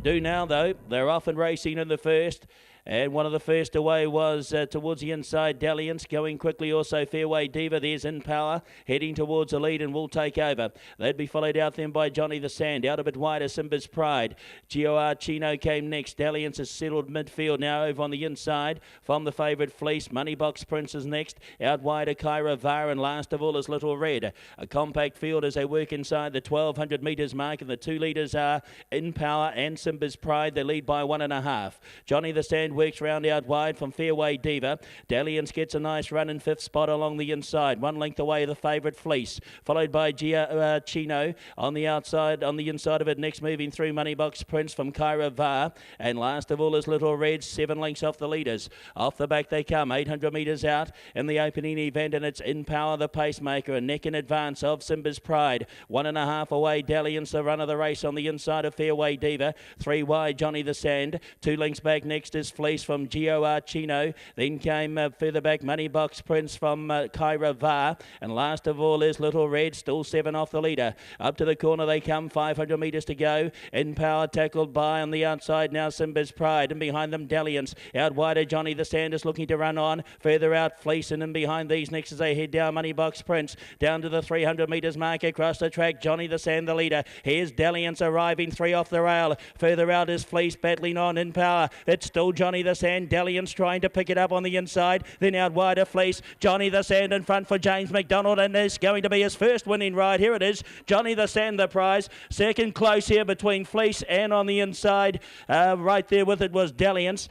do now, though. They're off and racing in the first. And one of the first away was towards the inside, Dalliance. Going quickly also, Fairway Diva. There's In Power, heading towards the lead and will take over. They'd be followed out then by Johnny the Sand. Out a bit wider, Simba's Pride. Chino came next. Dalliance has settled midfield now over on the inside from the favourite Fleece. Moneybox Prince is next. Out wider, Kyra Var, and last of all is Little Red. A compact field as they work inside the 1200 metres mark, and the two leaders are In Power and Simba's Pride. They lead by 1.5. Johnny the Sand works round out wide from Fairway Diva. Dalliance gets a nice run in fifth spot along the inside. 1 length away, the favourite Fleece, followed by Chino on the outside, on the inside of it. Next moving through, Moneybox Prince from Kyra Var, and last of all is Little Red. 7 lengths off the leaders. Off the back they come, 800 metres out in the opening event, and it's In Power, the pacemaker, a neck in advance of Simba's Pride. 1.5 away, Dalliance, the run of the race on the inside of Fairway Diva. 3 wide, Johnny the Sand. 2 lengths back next is Fleece from Chino. Then came further back, Moneybox Prince from Kyra Var, and last of all is Little Red, still 7 off the leader. Up to the corner they come, 500 metres to go. In Power tackled by on the outside now Simba's Pride, and behind them Dalliance. Out wider, Johnny the Sand is looking to run on. Further out, Fleece, and in behind these next as they head down, Moneybox Prince down to the 300 metres mark across the track. Johnny the Sand the leader. Here's Dalliance arriving, 3 off the rail. Further out is Fleece battling on. In Power, it's still Johnny the Sand. Dalliance trying to pick it up on the inside. Then out wider, Fleece. Johnny the Sand in front for James McDonald, and there's going to be his first winning ride. Here it is. Johnny the Sand the prize. Second close here between Fleece and on the inside. Right there with it was Dalliance.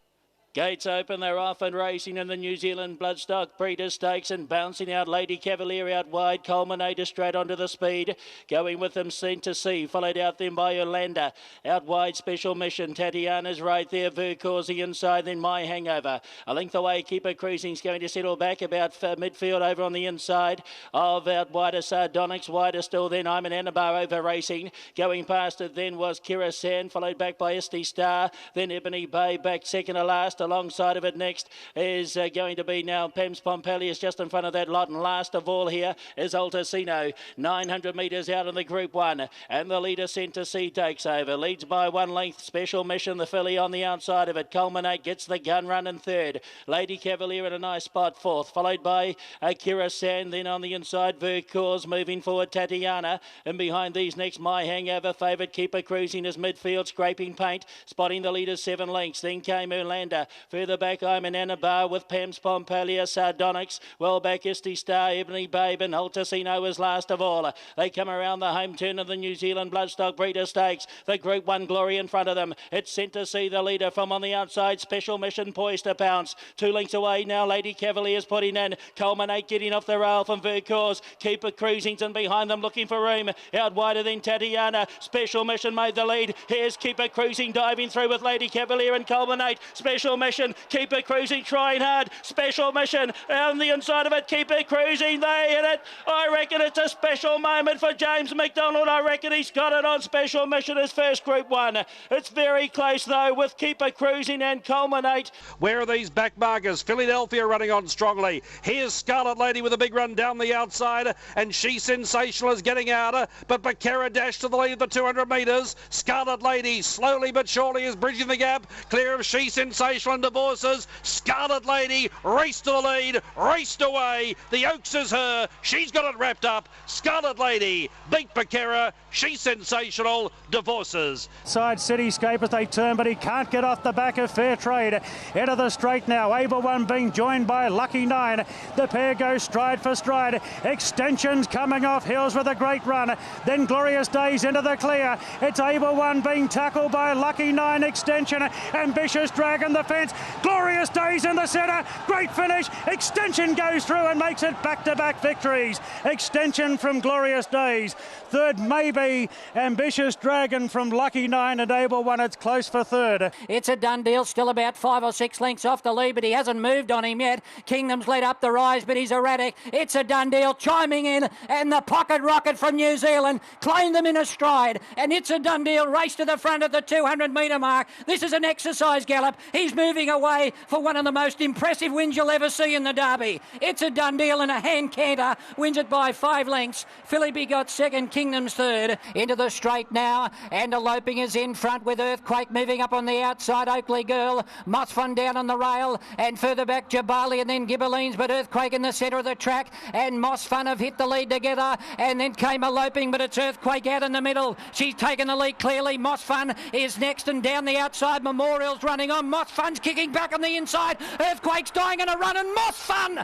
Gates open, they're off and racing in the New Zealand Bloodstock Breeder Stakes, and bouncing out Lady Cavalier out wide. Culminator straight onto the speed. Going with them, Sent to Sea, followed out then by Yolanda. Out wide, Special Mission. Tatiana's right there. Vercors the inside, then My Hangover. A length away, Keeper Cruising's going to settle back about midfield over on the inside of out wider Sardonyx. Wider still then I'm an Anabar over racing. Going past it then was Kira Sand, followed back by Esty Star. Then Ebony Bay back second to last. Alongside of it next is going to be now Pems Pompelius just in front of that lot, and last of all here is Altacino. 900 metres out in the Group 1, and the leader Sent to Sea takes over. Leads by 1 length. Special Mission, the filly on the outside of it. Culminate gets the gun run in third. Lady Cavalier in a nice spot fourth, followed by Kira Sand. Then on the inside, Vercors moving forward, Tatiana, and behind these next My Hangover. Favourite Keeper Cruising is midfield, scraping paint, spotting the leaders 7 lengths. Then came Urlander. Further back, I'm an Anabar with Pems Pompelius, Sardonyx. Well back, Esty Star, Ebony Babe, and Altacino is last of all. They come around the home turn of the New Zealand Bloodstock Breeder Stakes. The Group 1 glory in front of them. It's Sent to Sea, the leader from on the outside. Special Mission poised to pounce. 2 lengths away now, Lady Cavalier's putting in. Culminate getting off the rail from Vercors. Keeper Cruisington behind them looking for room. Out wider than Tatiana. Special Mission made the lead. Here's Keeper Cruising diving through with Lady Cavalier and Culminate. Special Mission, Keeper Cruising trying hard. Special Mission on the inside of it. Keeper Cruising, they hit it. I reckon it's a special moment for James McDonald. I reckon he's got it on Special Mission, his first Group 1. It's very close though with Keeper Cruising and Culminate. Where are these back markers? Philadelphia running on strongly. Here's Scarlet Lady with a big run down the outside, and She Sensational is getting out, but Bacara Dash to the lead of the 200 metres. Scarlet Lady slowly but surely is bridging the gap, clear of She Sensational and Divorces. Scarlet Lady raced to the lead, raced away. The Oaks is her. She's got it wrapped up. Scarlet Lady beat Bacara. She's Sensational. Divorces. Side Cityscape as they turn, but he can't get off the back of Fair Trade. Into the straight now. Able One being joined by Lucky 9. The pair go stride for stride. Extensions coming off hills with a great run. Then Glorious Days into the clear. It's Able One being tackled by Lucky 9. Extension. Ambitious Dragon the fence. Glorious Days in the centre. Great finish. Extension goes through and makes it back-to-back victories. Extension from Glorious Days. Third maybe Ambitious Dragon from Lucky 9, and Able One. It's close for third. It's a done deal. Still about 5 or 6 lengths off the lead, but he hasn't moved on him yet. Kingdom's led up the rise, but he's erratic. It's a done deal. Chiming in, and the Pocket Rocket from New Zealand claimed them in a stride, and it's a done deal. Race to the front of the 200 metre mark. This is an exercise gallop. He's moving moving away for one of the most impressive wins you'll ever see in the Derby. It's a done deal, and a hand canter wins it by 5 lengths. Philippi got second, Kingdom's third. Into the straight now, and eloping is in front with Earthquake moving up on the outside. Oakley Girl, Moss Fun down on the rail, and further back Jabali and then Gibberlines, but Earthquake in the centre of the track, and Moss Fun have hit the lead together, and then came eloping, but it's Earthquake out in the middle. She's taken the lead clearly. Moss Fun is next, and down the outside Memorial's running on. Moss Fun's kicking back on the inside. Earthquake's dying in a run, and Moss Fun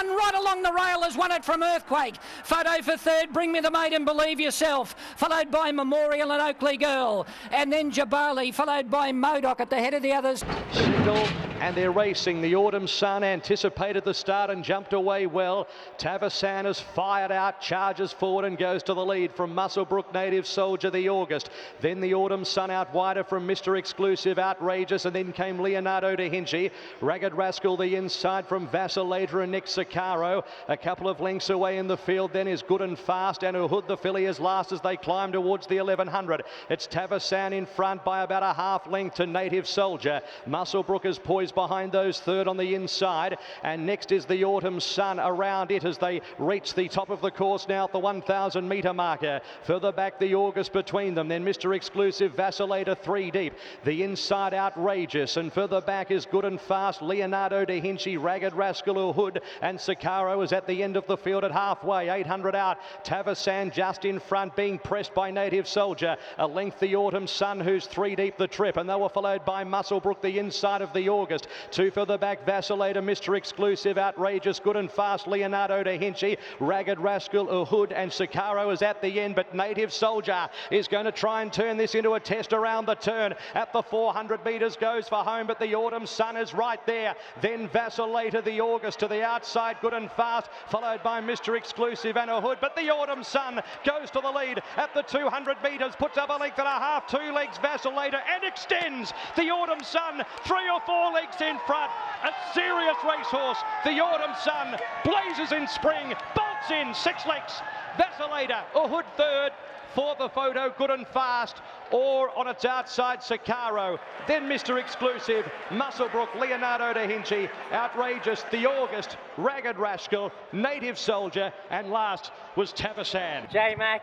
right along the rail has won it from Earthquake. Photo for third, Bring Me the Maiden, Believe Yourself, followed by Memorial and Oakley Girl, and then Jabali, followed by Modoc at the head of the others. Signal, and they're racing. The Autumn Sun anticipated the start and jumped away well. Tavasan has fired out, charges forward and goes to the lead from Musselbrook, Native Soldier, the August. Then the Autumn Sun out wider from Mr. Exclusive, Outrageous, and then came Leonardo da Vinci. Ragged Rascal the inside from Vacillator and Nick Sicaro. A couple of lengths away in the field then is Good and Fast, and Uhud the filly is last as they climb towards the 1100. It's Tavasan in front by about a half length to Native Soldier. Musselbrook is poised behind those, third on the inside, and next is the Autumn Sun around it as they reach the top of the course now at the 1,000 metre marker. Further back the August between them, then Mr. Exclusive, Vacillator 3 deep, the inside Outrageous, and further back is Good and Fast, Leonardo da Vinci, Ragged Rascal, Hood, and Sicaro is at the end of the field at halfway, 800 out. Tavasan just in front, being pressed by Native Soldier. A length the Autumn Sun, who's 3 deep the trip, and they were followed by Musselbrook the inside of the August. Two further back, Vacillator, Mr. Exclusive, Outrageous, Good and Fast, Leonardo da Vinci, Ragged Rascal, Uhud, and Sicaro is at the end, but Native Soldier is going to try and turn this into a test around the turn. At the 400 metres goes for home, but the Autumn Sun is right there. Then Vacillator, the August to the outside, Good and Fast, followed by Mr. Exclusive and Uhud, but the Autumn Sun goes to the lead at the 200 metres, puts up a length and a half, 2 legs Vacillator, and extends the Autumn Sun 3 or 4 legs in front. A serious racehorse. The Autumn Sun blazes in spring, bolts in 6 legs. Vacillator, Uhud third. For the photo, Good and Fast, or on its outside, Sicaro. Then Mr. Exclusive, Musselbrook, Leonardo da Vinci, Outrageous, the August, Ragged Rascal, Native Soldier, and last was Tavasan. J-Mac,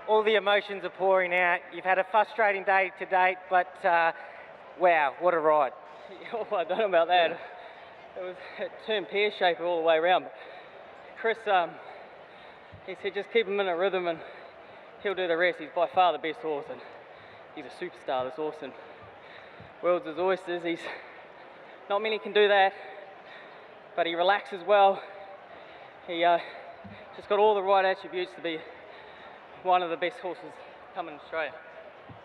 all the emotions are pouring out. You've had a frustrating day to date, but wow, what a ride. Oh, I don't know about that. It turned pear-shaped all the way around. Chris, he said just keep him in a rhythm and he'll do the rest. He's by far the best horse, and he's a superstar, this horse, and world's his oysters. He's not many can do that, but he relaxes well. He just got all the right attributes to be one of the best horses coming in Australia.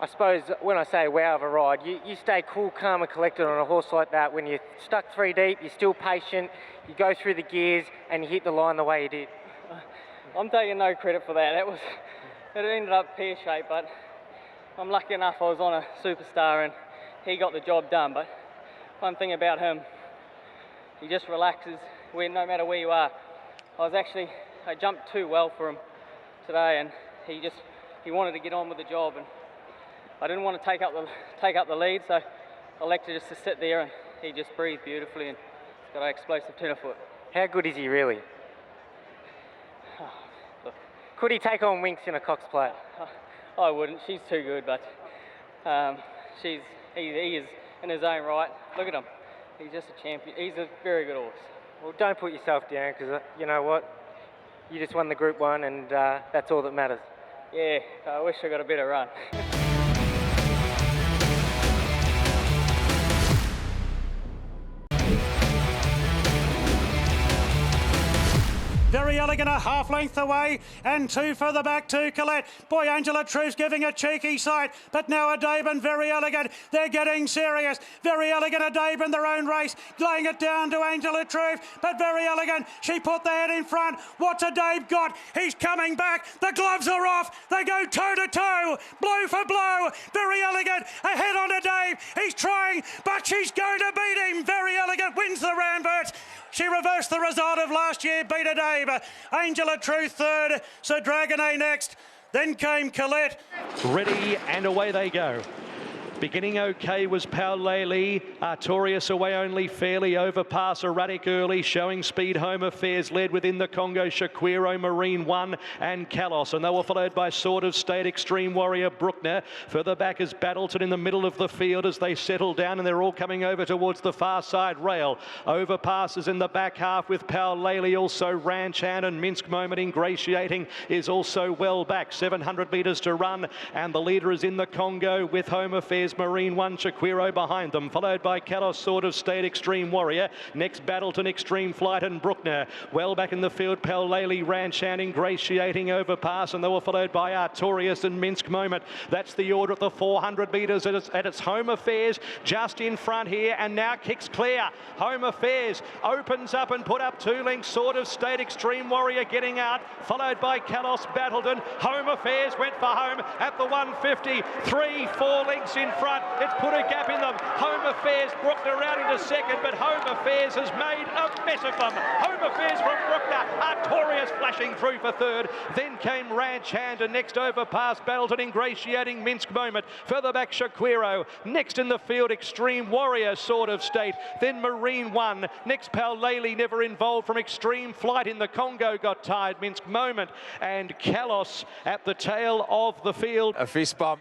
I suppose when I say wow of a ride, you stay cool, calm and collected on a horse like that. When you're stuck 3 deep, you're still patient, you go through the gears and you hit the line the way you did. I'm taking no credit for that. It ended up pear-shaped, but I'm lucky enough I was on a superstar and he got the job done. But one thing about him, he just relaxes no matter where you are. I jumped too well for him today, and he wanted to get on with the job, and I didn't want to take up the lead, so I elected just to sit there, and he just breathed beautifully and he's got an explosive tenderfoot. How good is he really? Could he take on Winks in a Cox Plate? I wouldn't. She's too good, but he is in his own right. Look at him. He's just a champion. He's a very good horse. Well, don't put yourself down, because you know what? You just won the Group 1, and that's all that matters. Yeah, I wish I got a better run. Very Elegant a half length away, and 2 further back to Colette. Boy, Angela Truth's giving a cheeky sight, but now Adabe and Very Elegant, they're getting serious. Very Elegant, Adabe in their own race, laying it down to Angela Truth, but Very Elegant, she put the head in front. What's Adabe got? He's coming back. The gloves are off. They go toe to toe, blow for blow. Very Elegant ahead on Adabe. He's trying, but she's going to beat him. Very Elegant wins the Ramberts. She reversed the result of last year, beat Adabe. Angela Truth third, Sir Dragonet next. Then came Colette. Ready, and away they go. Beginning okay was Paulele. Artorius away only fairly. Overpass erratic early, showing speed. Home Affairs led within the Congo. Shaquiro, Marine 1 and Kalos. And they were followed by Sword of State, Extreme Warrior, Bruckner. Further back is Battleton in the middle of the field as they settle down, and they're all coming over towards the far side rail. Overpasses in the back half with Paulele, also Ranch Hand, and Minsk Moment Ingratiating is also well back. 700 metres to run, and the leader is in the Congo with Home Affairs, Marine 1, Shaquiro behind them, followed by Kalos, Sword of State, Extreme Warrior. Next, Battleton, Extreme Flight and Bruckner. Well back in the field, Paulele, Ranch Hand, Ingratiating, Overpass, and they were followed by Artorius and Minsk Moment. That's the order at the 400 metres at its Home Affairs, just in front here, and now kicks clear. Home Affairs opens up and put up 2 lengths. Sword of State, Extreme Warrior getting out, followed by Kalos, Battleton. Home Affairs went for home at the 150. 3-4 lengths in front. It's put a gap in them. Home Affairs, Bruckner out into second, but Home Affairs has made a mess of them. Home Affairs from Bruckner. Artorius flashing through for third. Then came Ranch Hand, and next Overpass, Battleton, Ingratiating, Minsk Moment. Further back, Shaquiro. Next in the field, Extreme Warrior, Sword of State. Then Marine 1. Next, Paulele, never involved from Extreme Flight in the Congo, got tired. Minsk Moment and Kalos at the tail of the field. A fist bump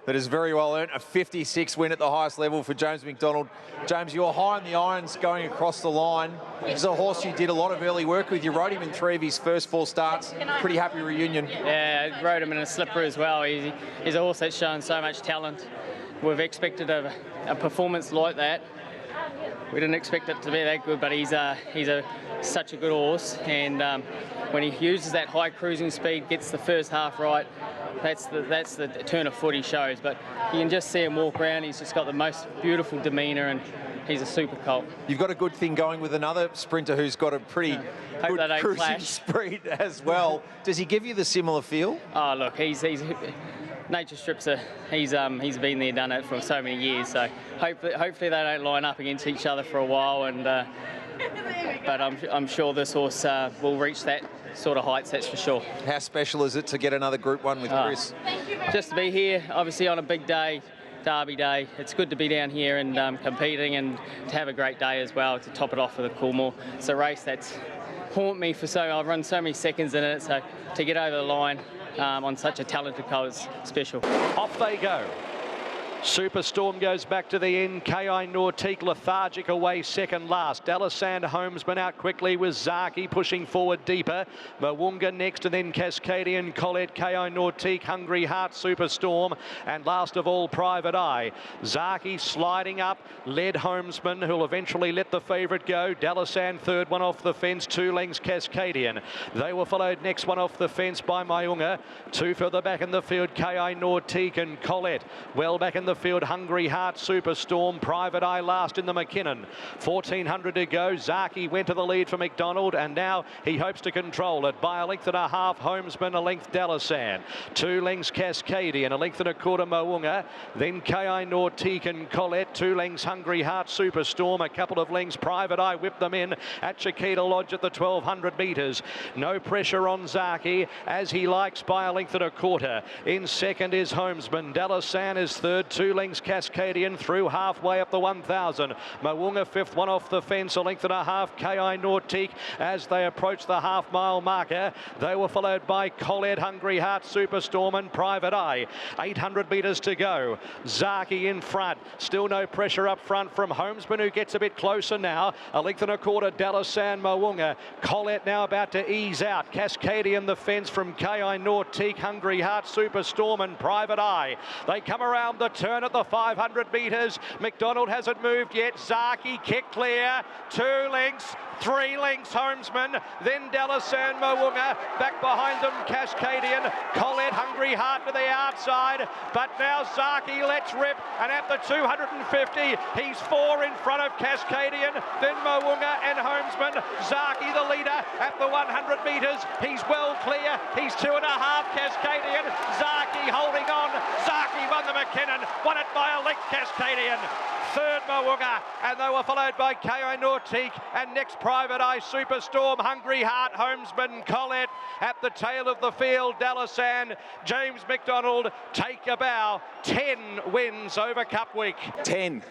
that is very well earned. A 56 win at the highest level for James McDonald. James, you're high on the irons going across the line. He's a horse you did a lot of early work with. You rode him in 3 of his first 4 starts. Pretty happy reunion. Yeah, I rode him in a slipper as well. He's a horse that's shown so much talent. We've expected a performance like that. We didn't expect it to be that good, but he's such a good horse, and when he uses that high cruising speed, gets the first half right, that's the turn of foot he shows. But you can just see him walk around. He's just got the most beautiful demeanour, and he's a super colt. You've got a good thing going with another sprinter who's got a pretty good cruising speed as well. Does he give you the similar feel? Oh, look, he's Nature Strips he's been there, done it for so many years. So hopefully they don't line up against each other for a while. And but I'm sure this horse will reach that sort of heights, that's for sure. How special is it to get another Group 1 with Chris? Just to be here, obviously on a big day, Derby Day. It's good to be down here and competing, and to have a great day as well to top it off with a Coolmore. It's a race that's haunted me for I've run so many seconds in it, so to get over the line on such a talented colt is special. Off they go. Superstorm goes back to the end. K.I. Nautique lethargic away second last. Dalasand Homesman out quickly with Zaki pushing forward deeper. Mawunga next, and then Cascadian, Colette, K.I. Nautique, Hungry Heart, Superstorm, and last of all Private Eye. Zaki sliding up, led Homesman, who'll eventually let the favourite go. Dalasand third, one off the fence, 2 lengths Cascadian. They were followed next, one off the fence by Mayunga. 2 further back in the field, K.I. Nautique and Colette. Well back in the field, Hungry Heart, Superstorm, Private Eye last in the McKinnon. 1400 to go. Zaki went to the lead for McDonald, and now he hopes to control it by a length and a half. Homesman, a length Dalasand. 2 lengths Cascadian, a length and a quarter Mawunga. Then K.I. Nautique and Colette. 2 lengths Hungry Heart, Superstorm. A couple of lengths Private Eye whipped them in at Chiquita Lodge at the 1200 metres. No pressure on Zaki, as he likes by a length and a quarter. In second is Homesman. Dalasand is third. 2 lengths Cascadian through halfway up the 1000. Mawunga fifth, one off the fence, a length and a half. K.I. Nautique as they approach the half-mile marker. They were followed by Colette, Hungry Heart, Superstorm and Private Eye. 800 metres to go. Zaki in front. Still no pressure up front from Homesman, who gets a bit closer now. A length and a quarter, Dalasand, Mawunga. Colette now about to ease out. Cascadian the fence from K.I. Nautique, Hungry Heart, Superstorm and Private Eye. They come around the turn at the 500 metres. McDonald hasn't moved yet. Zaki kick clear. 2 lengths. 3 lengths Homesman, then Dalasand, Mawunga, back behind them Cascadian, Colette, Hungry Heart to the outside, but now Zaki lets rip, and at the 250 he's 4 in front of Cascadian, then Mawunga and Homesman. Zaki the leader at the 100 metres, he's well clear, he's 2.5 Cascadian, Zaki holding on, Zaki won the McKinnon, won it by a length, Cascadian. Third, Mawunga, and they were followed by K.O. Nautique, and next Private Eye, Superstorm, Hungry Heart, Homesman, Colette. At the tail of the field, Dalasan, James McDonald take a bow. 10 wins over Cup Week. 10.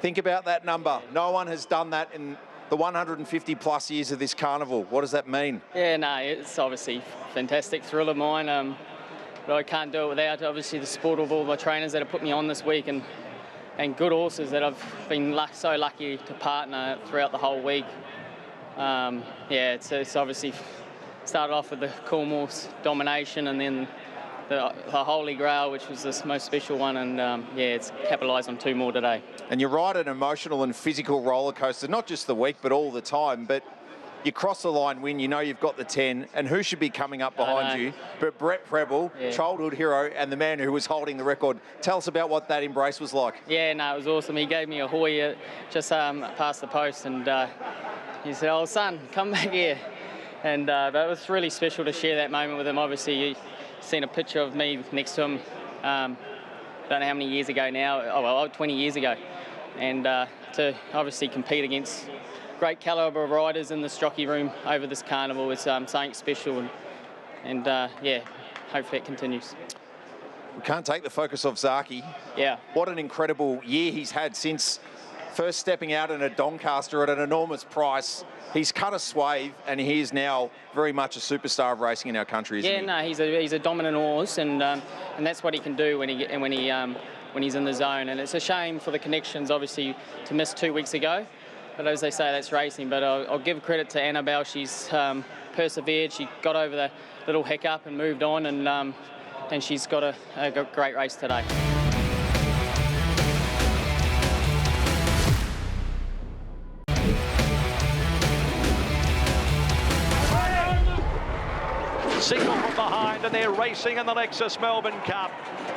Think about that number. No one has done that in the 150 plus years of this carnival. What does that mean? Yeah, no, it's obviously a fantastic thrill of mine. But I can't do it without obviously the support of all my trainers that have put me on this week, and good horses that I've been so lucky to partner throughout the whole week. Yeah, it's obviously started off with the Cornwall's Domination, and then the Holy Grail, which was the most special one, and yeah, it's capitalised on 2 more today. And you ride an emotional and physical roller coaster, not just the week, but all the time. But you cross the line win, you know you've got the 10, and who should be coming up behind you but Brett Preble, childhood hero, and the man who was holding the record. Tell us about what that embrace was like. Yeah, no, it was awesome. He gave me a hoy just past the post, and he said, "Oh, son, come back here." And that was really special to share that moment with him. Obviously, you've seen a picture of me next to him, don't know how many years ago now, 20 years ago. And to obviously compete against great calibre of riders in this jockey room over this carnival is something special, and yeah, hopefully it continues. We can't take the focus off Zaki. Yeah. What an incredible year he's had since first stepping out in a Doncaster at an enormous price. He's cut a swathe, and he is now very much a superstar of racing in our country, isn't he? Yeah, no, he's a dominant horse, and that's what he can do when he's in the zone. And it's a shame for the Connections, obviously, to miss 2 weeks ago. But as they say, that's racing. But I'll give credit to Annabelle. She's persevered. She got over the little hiccup and moved on, and she's got a great race today. Signal from behind, and they're racing in the Lexus Melbourne Cup.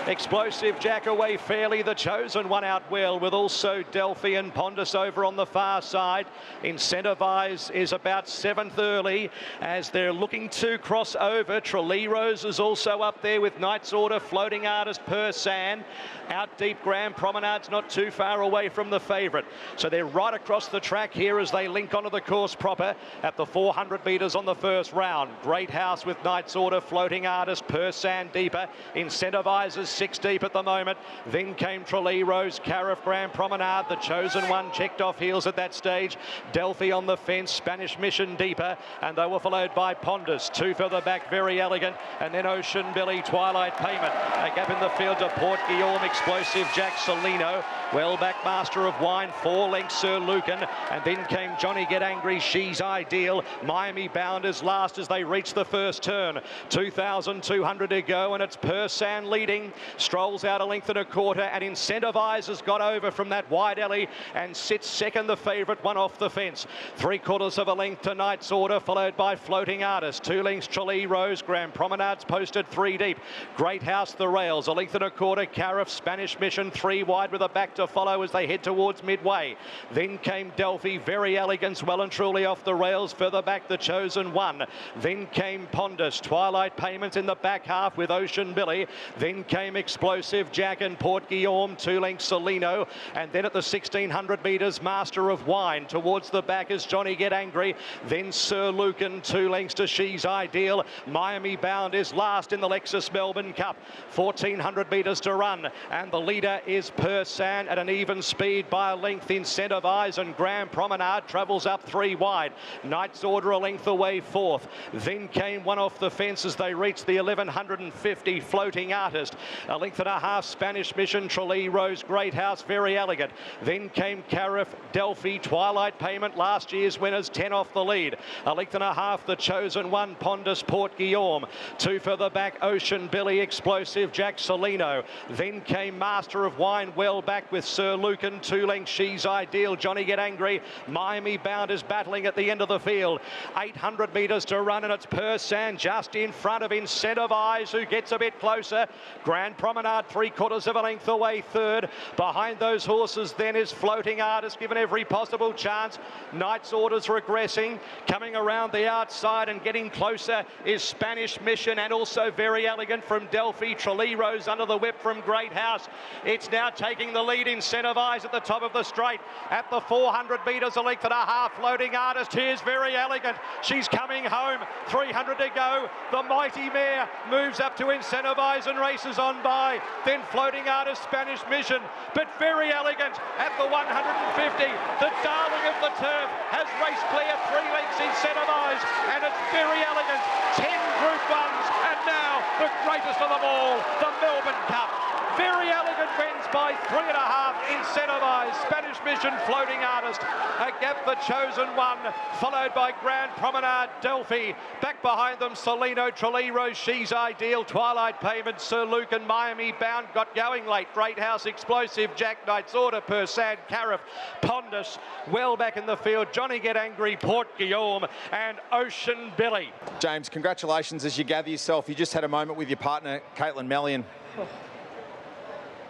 Explosive Jack away fairly, the Chosen One out well, with also Delphi and Pondus over on the far side. Incentivize is about 7th early as they're looking to cross over. Treleros is also up there with Knight's Order, Floating Artist, Persan. Out deep, Grand Promenade's not too far away from the favourite. So they're right across the track here as they link onto the course proper at the 400 metres on the first round. Great House with Knight's Order, Floating Artist, Persan deeper. Incentivizes 6 deep at the moment. Then came Treleros, Cariff, Grand Promenade. The Chosen One checked off heels at that stage. Delphi on the fence, Spanish Mission deeper, and they were followed by Pondus. 2 further back, Very Elegant, and then Ocean Billy, Twilight Payment. A gap in the field to Port Guillaume, Explosive Jack, Salino. Well back, Master of Wine, 4 lengths, Sir Lucan, and then came Johnny Get Angry, She's Ideal. Miami Bounders last as they reach the first turn. 2,200 to go, and it's Persan leading. Strolls out a length and a quarter, and Incentivize has got over from that wide alley and sits second, the favourite, one off the fence. 3/4 of a length to Knight's Order, followed by Floating Artist. 2 lengths, Treleros. Grand Promenade's posted 3 deep. Great House, the rails, a length and a quarter. Cariff, Spanish Mission, 3 wide with a back to follow as they head towards midway. Then came Delphi, Very Elegance, well and truly off the rails. Further back, the Chosen One. Then came Pondus, Twilight Payments in the back half with Ocean Billy. Then came Explosive Jack and Port Guillaume, 2 lengths, Salino. And then at the 1,600 metres, Master of Wine. Towards the back is Johnny Get Angry. Then Sir Lucan, 2 lengths to She's Ideal. Miami Bound is last in the Lexus Melbourne Cup. 1,400 metres to run. And the leader is Persan at an even speed by a length. Incentivize, and Grand Promenade travels up 3 wide. Knight's Order a length away 4th. Then came one off the fence as they reached the 1,150, Floating Artist. A length and a half, Spanish Mission, Treleros, Great House, Very Elegant. Then came Cariff, Delphi, Twilight Payment, last year's winners, 10 off the lead. A length and a half, the Chosen One, Pondus, Port Guillaume. 2 further back, Ocean Billy, Explosive Jack, Salino. Then came Master of Wine, well back with Sir Lucan, 2 lengths, She's Ideal, Johnny Get Angry. Miami Bound is battling at the end of the field. 800 metres to run, and it's Persan just in front of Incentivize, who gets a bit closer. Grand Grand Promenade 3/4 of a length away third. Behind those horses then is Floating Artist, given every possible chance. Knight's Orders regressing. Coming around the outside and getting closer is Spanish Mission, and also Very Elegant from Delphi. Tralee Rose under the whip from Great House. It's now taking the lead. Incentivize at the top of the straight. At the 400 metres, a length and a half. Floating Artist. Here's Very Elegant. She's coming home. 300 to go. The mighty mare moves up to Incentivize and races on by. Then Floating Artist, Spanish Mission. But Very Elegant at the 150. The darling of the turf has raced clear 3 lengths. Incentivize, and it's Very Elegant. 10 Group 1s, and now the greatest of them all, the Melbourne Cup. Very Elegant wins by 3.5. Incentivize, Spanish Mission, Floating Artist. A gap for Chosen One, followed by Grand Promenade, Delphi. Back behind them, Salino, Tralee Rose, She's Ideal, Twilight Payment, Sir Luke and Miami Bound got going late. Great House, Explosive, Jack Knight's Order, Persad, Cariff, Pondus, well back in the field. Johnny Get Angry, Port Guillaume, and Ocean Billy. James, congratulations as you gather yourself. You just had a moment with your partner, Caitlin Mellion.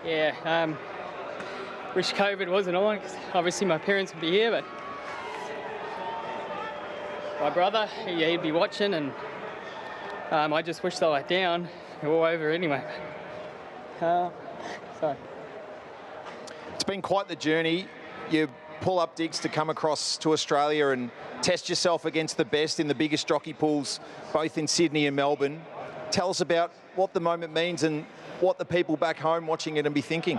Yeah, wish COVID wasn't on, because obviously my parents would be here, but my brother, he'd be watching, and I just wish they were down. They're all over anyway. So. It's been quite the journey. You pull up digs to come across to Australia and test yourself against the best in the biggest jockey pools, both in Sydney and Melbourne. Tell us about what the moment means and what the people back home watching it and be thinking.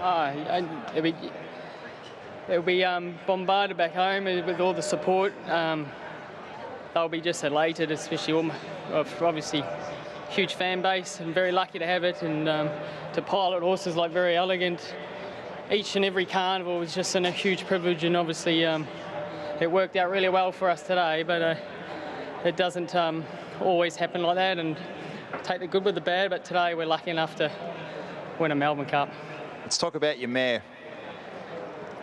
They'll be bombarded back home with all the support. They'll be just elated, especially obviously huge fan base, and very lucky to have it, and to pilot horses like Very Elegant. Each and every carnival was just a huge privilege, and obviously it worked out really well for us today, but it doesn't always happen like that, and take the good with the bad, but today we're lucky enough to win a Melbourne Cup. Let's talk about your mare.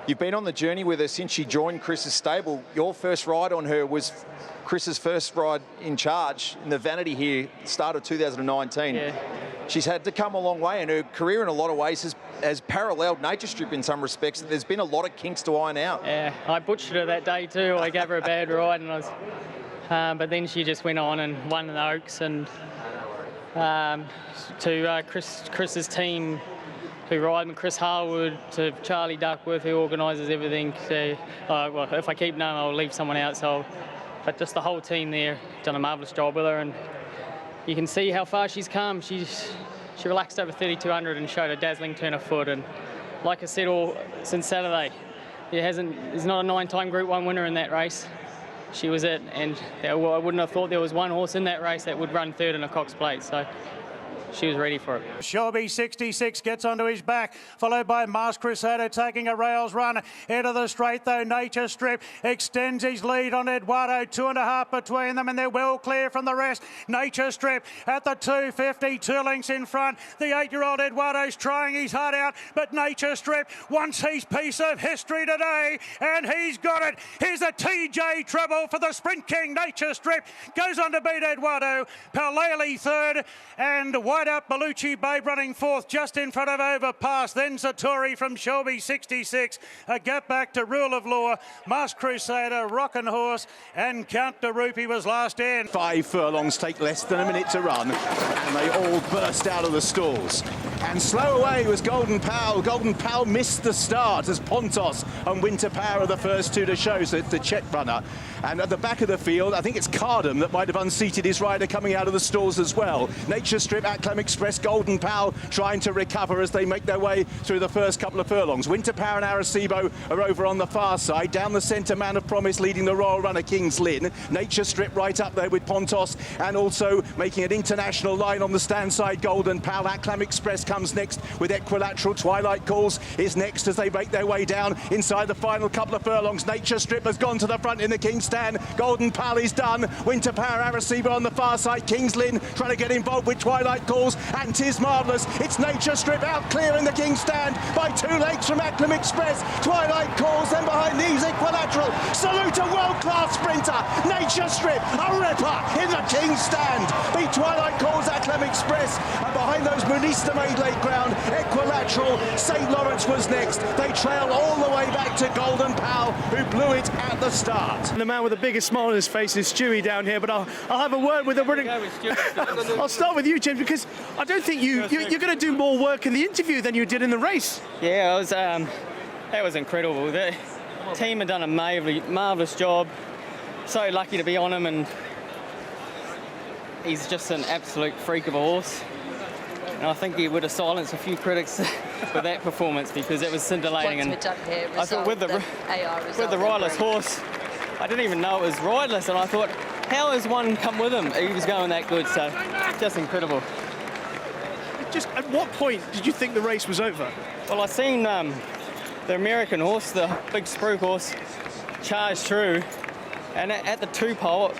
You've been on the journey with her since she joined Chris's stable. Your first ride on her was Chris's first ride in charge in the Vanity here, start of 2019. Yeah. She's had to come a long way, and her career in a lot of ways has paralleled Nature Strip in some respects. There's been a lot of kinks to iron out. Yeah, I butchered her that day too. I gave her a bad ride, and but then she just went on and won the Oaks, and to Chris's team, who ride, Chris Harwood, to Charlie Duckworth, who organises everything. So, well, if I keep knowing, I'll leave someone out. So, but just the whole team there done a marvellous job with her, and you can see how far she's come. She relaxed over 3,200 and showed a dazzling turn of foot. And like I said, since Saturday, there's not a 9-time Group 1 winner in that race. She was it, and I wouldn't have thought there was one horse in that race that would run third in a Cox Plate. So she was ready for it. Shelby 66 gets onto his back, followed by Masked Crusader taking a rails run. Into the straight though, Nature Strip extends his lead on Eduardo, 2.5 between them, and they're well clear from the rest. Nature Strip at the 250, 2 lengths in front. The 8-year-old Eduardo's trying his heart out, but Nature Strip wants his piece of history today, and he's got it. Here's a TJ treble for the Sprint King. Nature Strip goes on to beat Eduardo, Palele third, and wide up Bellucci Babe running fourth just in front of Overpass. Then Satori from Shelby 66. A gap back to Rule of Law, Masked Crusader, Rockin' Horse, and Count de Rupee was last in. 5 furlongs take less than a minute to run, and they all burst out of the stalls. And slow away was Golden Pal. Golden Pal missed the start as Pontos and Winter Power are the first two to show, so it's the check runner. And at the back of the field, I think it's Cardham that might have unseated his rider coming out of the stalls as well. Nature Strip, Acclam Express, Golden Pal trying to recover as they make their way through the first couple of furlongs. Winter Power and Arecibo are over on the far side. Down the centre, Man of Promise leading the Royal Runner, King's Lynn. Nature Strip right up there with Pontos, and also making an international line on the stand side, Golden Pal. Acclam Express comes next with Equilateral. Twilight Calls is next as they make their way down inside the final couple of furlongs. Nature Strip has gone to the front in the King's Stand. Golden Pal is done. Winter Power, Arecibo on the far side. King's Lynn trying to get involved with Twilight Calls, and 'tis marvellous. It's Nature Strip out clear in the King's Stand by 2 lengths from Acclam Express. Twilight Calls then behind these Equilateral. Salute a world-class sprinter. feature strip, a ripper in the King's Stand. Beat Twilight Calls Acclam Express, and behind those Munista made late ground. Equilateral, St. Lawrence was next. They trail all the way back to Golden Pal, who blew it at the start. And the man with the biggest smile on his face is Stewie down here, but I'll have a word with the running. I'll start with you, James, because I don't think you're going to do more work in the interview than you did in the race. Yeah, it was, that was incredible. The team had done a marvellous job. So lucky to be on him, and he's just an absolute freak of a horse. And I think he would have silenced a few critics with that performance, because it was scintillating. And I thought with the riderless horse, I didn't even know it was riderless, and I thought, how has one come with him? He was going that good, so just incredible. Just at what point did you think the race was over? Well, I seen the American horse, the big Spruik horse, charge through, and at the 2-pole,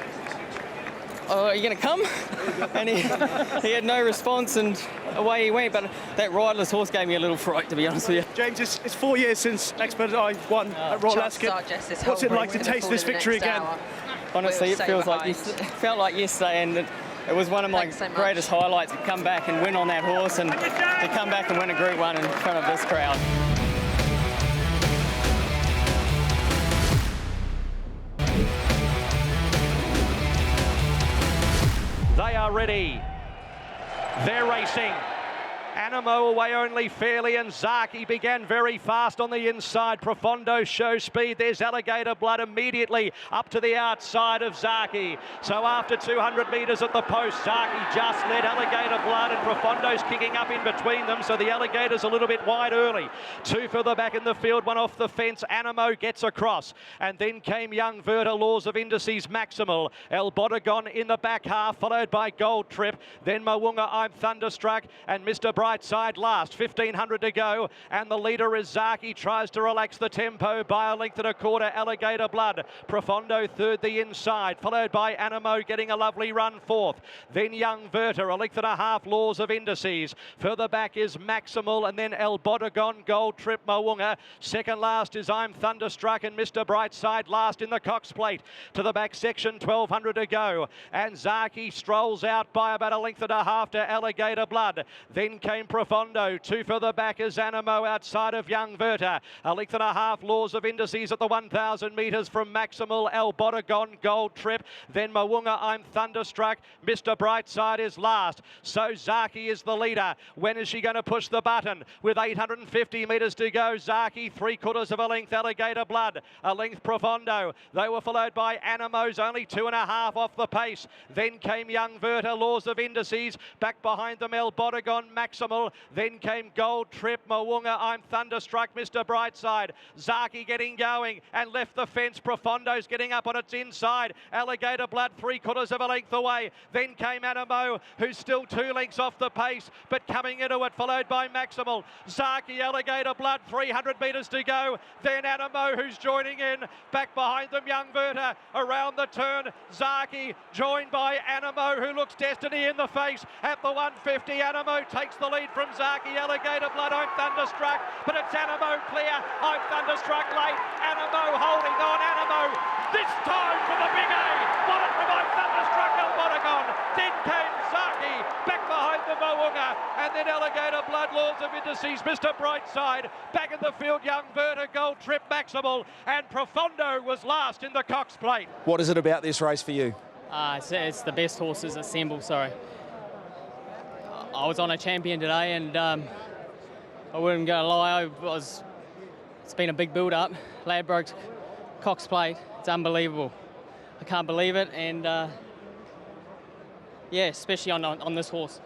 are you going to come? And he had no response, and away he went. But that riderless horse gave me a little fright, to be honest with you. James, it's 4 years since Expert I won at Royal Ascot. What's it like to taste this victory again? Honestly, it felt like yesterday, and it was one of my greatest highlights to come back and win on that horse, and to come back and win a Group 1 in front of this crowd. They are ready. They're racing. Animo away only fairly, and Zaki began very fast on the inside. Profondo shows speed. There's Alligator Blood immediately up to the outside of Zaki. So after 200 metres at the post, Zaki just led Alligator Blood, and Profondo's kicking up in between them, so the Alligator's a little bit wide early. 2 further back in the field, 1 off the fence. Animo gets across, and then came Young Verta, Laws of Indices, Maximal. El Bodegon in the back half, followed by Gold Trip. Then Mo'unga, I'm Thunderstruck, and Mr. Brightside last. 1,500 to go, and the leader is Zaki. Tries to relax the tempo by a length and a quarter. Alligator Blood. Profondo third the inside, followed by Animo getting a lovely run fourth. Then Young Verta, a length and a half. Laws of Indices. Further back is Maximal, and then El Bodegon, Gold Trip, Mo'unga. Second last is I'm Thunderstruck, and Mr. Brightside last in the Cox Plate. To the back section, 1,200 to go, and Zaki strolls out by about a length and a half to Alligator Blood. Then came Profondo. 2 further back is Animo outside of Young Verta. A length and a half. Laws of Indices at the 1,000 metres from Maximal. El Bodegon, Gold Trip. Then Mo'unga, I'm Thunderstruck. Mr. Brightside is last. So Zaki is the leader. When is she going to push the button? With 850 metres to go, Zaki 3/4 of a length. Alligator Blood, a length Profondo. They were followed by Animo's, only 2.5 off the pace. Then came Young Verta, Laws of Indices. Back behind them, El Bodegon, Maximal. Then came Gold Trip, Mo'unga, I'm Thunderstruck, Mr. Brightside. Zaki getting going and left the fence. Profondo's getting up on its inside. Alligator Blood 3/4 of a length away. Then came Animo, who's still 2 lengths off the pace, but coming into it, followed by Maximal. Zaki, Alligator Blood, 300 metres to go. Then Animo, who's joining in. Back behind them, Young Verta around the turn. Zaki joined by Animo, who looks destiny in the face at the 150. Animo takes the lead from Zaki. Alligator Blood, I'm Thunderstruck, but it's Animo clear. I'm Thunderstruck late. Animo holding on. Animo this time for the big A. Won it from I'm Thunderstruck, El Bodegon. Then came Zaki back behind the Mo'unga, and then Alligator Blood, Laws of Indices, Mr. Brightside. Back in the field, Young Verta, Gold Trip, Maximal, and Profondo was last in the Cox Plate. What is it about this race for you? It's the best horses assembled, sorry. I was on a champion today, and I wouldn't go lie, it's been a big build-up. Ladbrokes, Cox Plate, it's unbelievable. I can't believe it, and yeah, especially on this horse.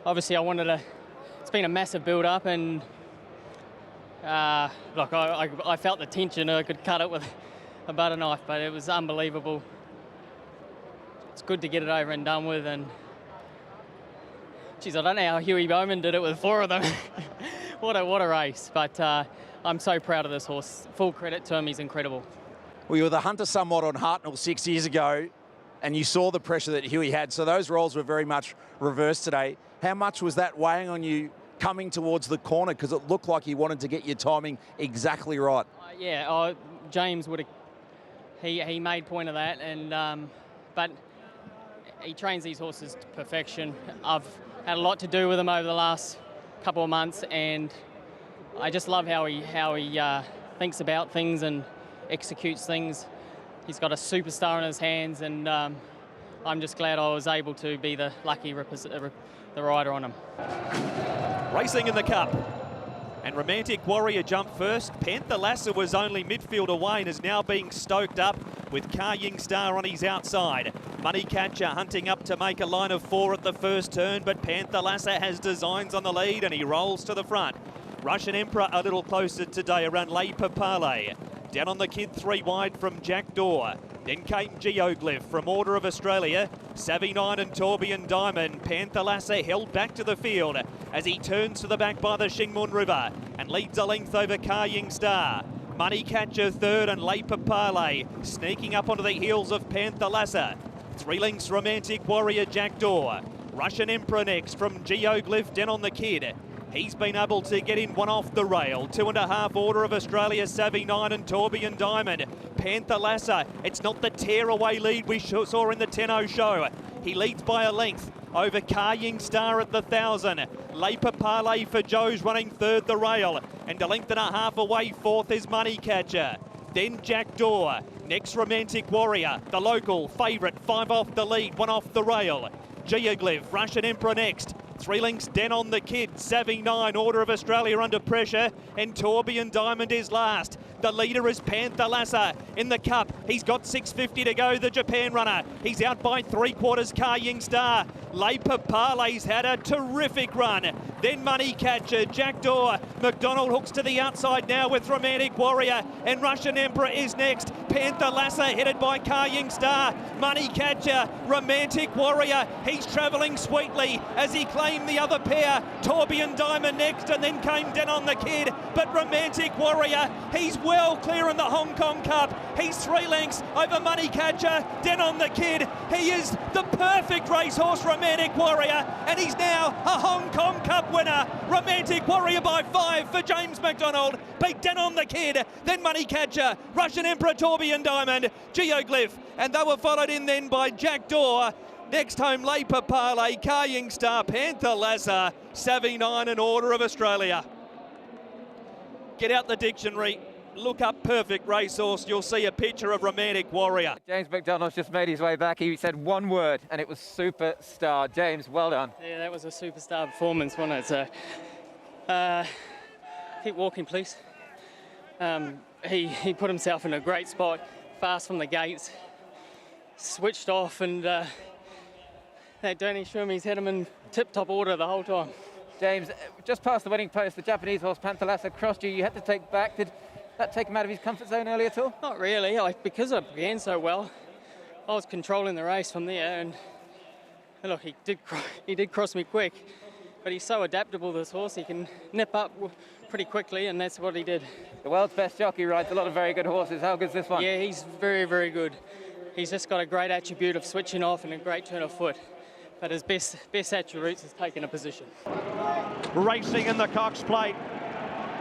Obviously, it's been a massive build-up, and look, I felt the tension. I could cut it with a butter knife, but it was unbelievable. It's good to get it over and done with, and geez, I don't know how Huey Bowman did it with 4 of them. what a race, but I'm so proud of this horse. Full credit to him, he's incredible. Well, you were the hunter somewhat on Hartnell 6 years ago, and you saw the pressure that Huey had, so those roles were very much reversed today. How much was that weighing on you coming towards the corner, because it looked like he wanted to get your timing exactly right? James would have, he made point of that, and but he trains these horses to perfection. I've had a lot to do with him over the last couple of months, and I just love how he thinks about things and executes things. He's got a superstar in his hands, and I'm just glad I was able to be the lucky the rider on him. Racing in the Cup. And Romantic Warrior jumped first. Panther Lasser was only midfield away and is now being stoked up with Car Ying Star on his outside. Money Catcher hunting up to make a line of 4 at the first turn, but Panther Lasser has designs on the lead and he rolls to the front. Russian Emperor a little closer today around Le Papale. Down on the Kid 3 wide from Jack Daw. Then came Geoglyph from Order of Australia. Savvy 9 and Tourbillon Diamond. Panther Lasser held back to the field as he turns to the back by the Shingmun River and leads a length over Car Ying Star. Money Catcher third and Le Papale sneaking up onto the heels of Panther Lasser. 3 lengths Romantic Warrior Jack Daw. Russian Emperor next from Geoglyph down on the Kid. He's been able to get in 1 off the rail. 2.5 Order of Australia, Savvy 9 and Tourbillon Diamond. Panther Lasser, it's not the tear-away lead we saw in the 10-0 show. He leads by a length over Car Ying Star at the 1,000. Le Papale for Joe's running third the rail. And a length and a half away, fourth is Money Catcher. Then Jack Daw. Next Romantic Warrior, the local favourite, 5 off the lead, 1 off the rail. Geoglyph, Russian Emperor next. 3 lengths Den on the Kid, Savvy 9, Order of Australia under pressure, and Tourbillon Diamond is last. The leader is Panther Lasser in the Cup. He's got 6.50 to go, the Japan runner. He's out by 3/4 Car Ying Star. Le Papale's had a terrific run. Then Money Catcher, Jack Daw. McDonald hooks to the outside now with Romantic Warrior, and Russian Emperor is next. Panther Lasser headed by Car Ying Star. Money Catcher, Romantic Warrior. He's travelling sweetly as he claimed the other pair. Tourbillon Diamond next, and then came Den on the Kid. But Romantic Warrior, he's well clear in the Hong Kong Cup. He's 3 lengths over Money Catcher, Den on the Kid. He is the perfect racehorse, Romantic Warrior, and he's now a Hong Kong Cup winner. Romantic Warrior by 5 for James McDonald. Beat Den on the Kid, then Money Catcher, Russian Emperor, Tourbillon Diamond, Geoglyph, and they were followed in then by Jack Daw. Next home, Le Papale, Car Ying Star, Panther Lasser, Savvy 9 and Order of Australia. Get out the dictionary, look up perfect racehorse, you'll see a picture of Romantic Warrior. James McDonald's just made his way back. He said one word, and it was superstar. James, well done. Yeah, that was a superstar performance, wasn't it? So, keep walking, please. He put himself in a great spot, fast from the gates, switched off, and that Danny Shumi's had him in tip-top order the whole time. James, just past the winning post, the Japanese horse Panther Lasser crossed you. You had to take back. Did that take him out of his comfort zone early at all? Not really. Because I began so well, I was controlling the race from there, and look, he did cross me quick, but he's so adaptable, this horse. He can nip up pretty quickly, and that's what he did. The world's best jockey rides a lot of very good horses. How good's this one? Yeah, he's very, very good. He's just got a great attribute of switching off and a great turn of foot. But his best attributes is taking a position. Racing in the Cox Plate.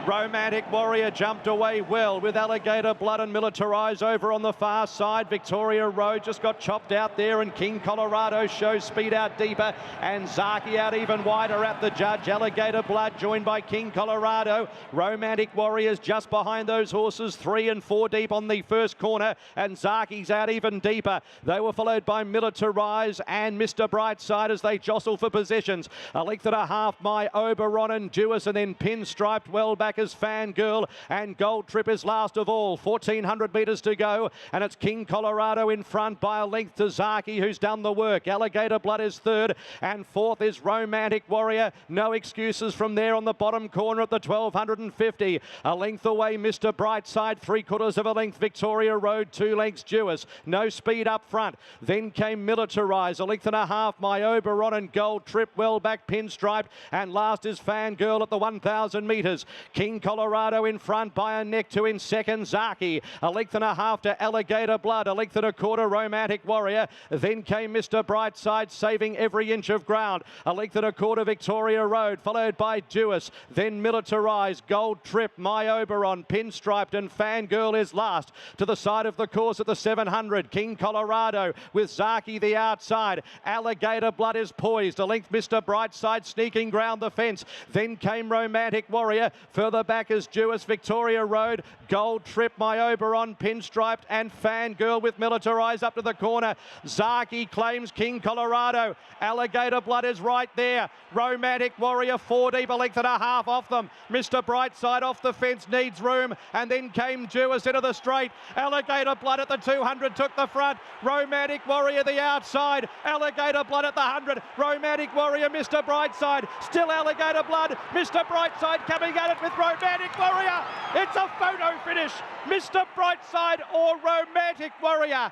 Romantic Warrior jumped away well with Alligator Blood and Militarize over on the far side. Victoria Road just got chopped out there, and King Colorado shows speed out deeper, and Zaki out even wider at the judge. Alligator Blood joined by King Colorado. Romantic Warriors just behind those horses, 3 and 4 deep on the first corner, and Zaki's out even deeper. They were followed by Militarize and Mr. Brightside as they jostle for positions. A length and a half, My Oberon and Dewis, and then Pinstriped well back as Fangirl, and Gold Trip is last of all. 1,400 metres to go, and it's King Colorado in front by a length to Zaki, who's done the work. Alligator Blood is third, and fourth is Romantic Warrior. No excuses from there on the bottom corner at the 1,250. A length away, Mr. Brightside, 3/4 of a length. Victoria Road, 2 lengths. Dewis, no speed up front. Then came Militarize, a length and a half. My Oberon and Gold Trip well back, Pinstriped, and last is Fangirl at the 1,000 metres. King King Colorado in front by a neck to in second. Jockey, a length and a half to Alligator Blood, a length and a quarter Romantic Warrior. Then came Mr. Brightside, saving every inch of ground. A length and a quarter Victoria Road, followed by Duis. Then Militarized, Gold Trip, My Oberon, Pinstriped, and Fangirl is last. To the side of the course at the 700, King Colorado with Zaki the outside. Alligator Blood is poised. A length Mr. Brightside sneaking round the fence. Then came Romantic Warrior. Further back is Duis, Victoria Road, Gold Trip, My Oberon, Pinstriped, and Fangirl with Militarized up to the corner. Zaki claims King Colorado. Alligator Blood is right there. Romantic Warrior 4 deep, a length and a half off them. Mr. Brightside off the fence, needs room. And then came Duis into the straight. Alligator Blood at the 200 took the front. Romantic Warrior the outside. Alligator Blood at the 100. Romantic Warrior, Mr. Brightside. Still Alligator Blood. Mr. Brightside coming at it with Romantic Warrior. It's a photo finish. Mr. Brightside or Romantic Warrior.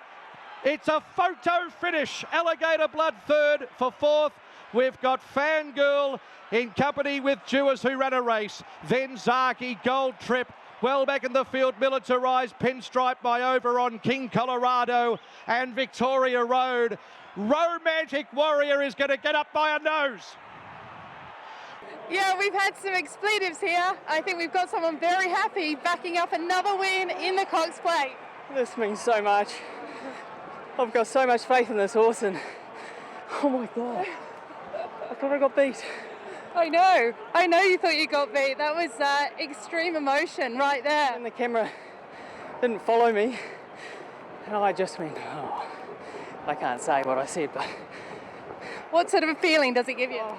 It's a photo finish. Alligator Blood third. For fourth, we've got Fangirl in company with Duis, who ran a race. Then Zaki, Gold Trip. Well back in the field, Militarized, Pinstripe, My Oberon, King Colorado, and Victoria Road. Romantic Warrior is going to get up by a nose. Yeah, we've had some expletives here. I think we've got someone very happy backing up another win in the Cox Plate. This means so much. I've got so much faith in this horse, and oh my God, I thought I got beat. I know you thought you got beat. That was extreme emotion right there. And the camera didn't follow me, and I just went, oh, I can't say what I said, but... What sort of a feeling does it give you? Oh,